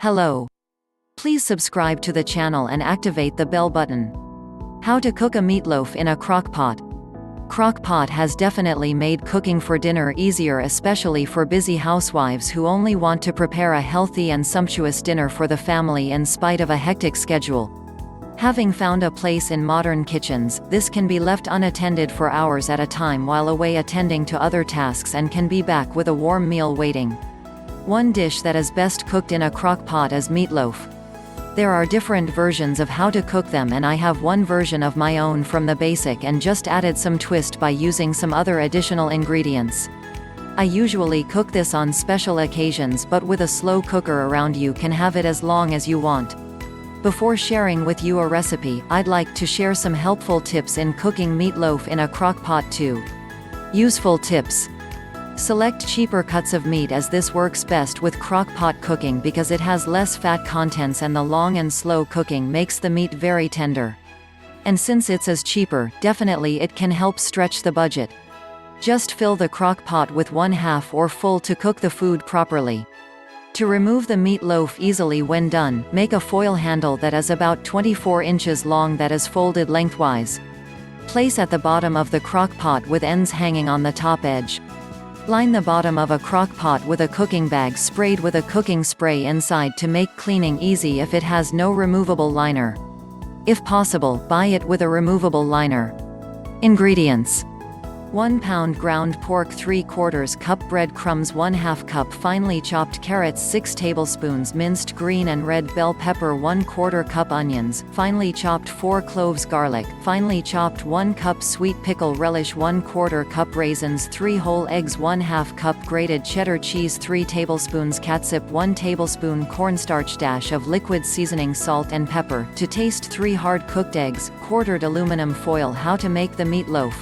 Hello. Please subscribe to the channel and activate the bell button. How to cook a meatloaf in a crock pot. Crock pot has definitely made cooking for dinner easier, especially for busy housewives who only want to prepare a healthy and sumptuous dinner for the family in spite of a hectic schedule. Having found a place in modern kitchens, this can be left unattended for hours at a time while away attending to other tasks and can be back with a warm meal waiting. One dish that is best cooked in a crock pot is meatloaf. There are different versions of how to cook them, and I have one version of my own from the basic and just added some twist by using some other additional ingredients. I usually cook this on special occasions, but with a slow cooker around you can have it as long as you want. Before sharing with you a recipe, I'd like to share some helpful tips in cooking meatloaf in a crock pot too. Useful tips. Select cheaper cuts of meat, as this works best with crock pot cooking because it has less fat contents and the long and slow cooking makes the meat very tender. And since it's cheaper, definitely it can help stretch the budget. Just fill the crock pot with 1/2 or full to cook the food properly. To remove the meatloaf easily when done, make a foil handle that is about 24 inches long that is folded lengthwise. Place at the bottom of the crock pot with ends hanging on the top edge. Line the bottom of a crock pot with a cooking bag sprayed with a cooking spray inside to make cleaning easy if it has no removable liner. If possible, buy it with a removable liner. Ingredients: 1 pound ground pork, 3/4 cup breadcrumbs, 1/2 cup finely chopped carrots, 6 tablespoons minced green and red bell pepper, 1/4 cup onions, finely chopped 4 cloves garlic, finely chopped 1 cup sweet pickle relish, 1/4 cup raisins, 3 whole eggs, 1/2 cup grated cheddar cheese, 3 tablespoons catsup, 1 tablespoon cornstarch, dash of liquid seasoning, salt and pepper to taste, 3 hard-cooked eggs, quartered aluminum foil. How to make the meatloaf.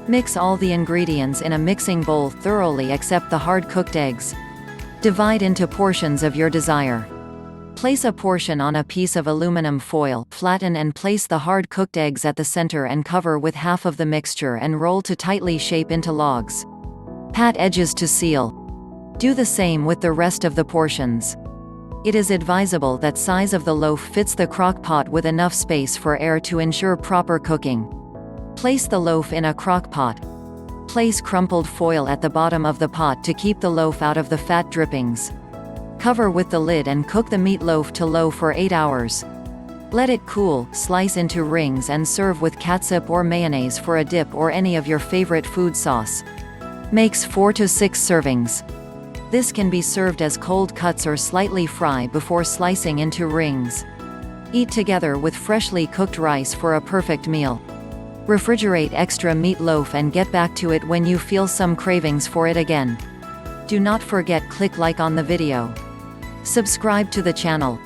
Mix all the ingredients in a mixing bowl thoroughly except the hard-cooked eggs. Divide into portions of your desire. Place a portion on a piece of aluminum foil, flatten and place the hard-cooked eggs at the center and cover with half of the mixture and roll to tightly shape into logs. Pat edges to seal. Do the same with the rest of the portions. It is advisable that size of the loaf fits the crock pot with enough space for air to ensure proper cooking. Place the loaf in a crock pot. Place crumpled foil at the bottom of the pot to keep the loaf out of the fat drippings. Cover with the lid and cook the meatloaf to low for 8 hours. Let it cool, slice into rings and serve with catsup or mayonnaise for a dip or any of your favorite food sauce. Makes 4 to 6 servings. This can be served as cold cuts or slightly fry before slicing into rings. Eat together with freshly cooked rice for a perfect meal. Refrigerate extra meatloaf and get back to it when you feel some cravings for it again. Do not forget click like on the video. Subscribe to the channel.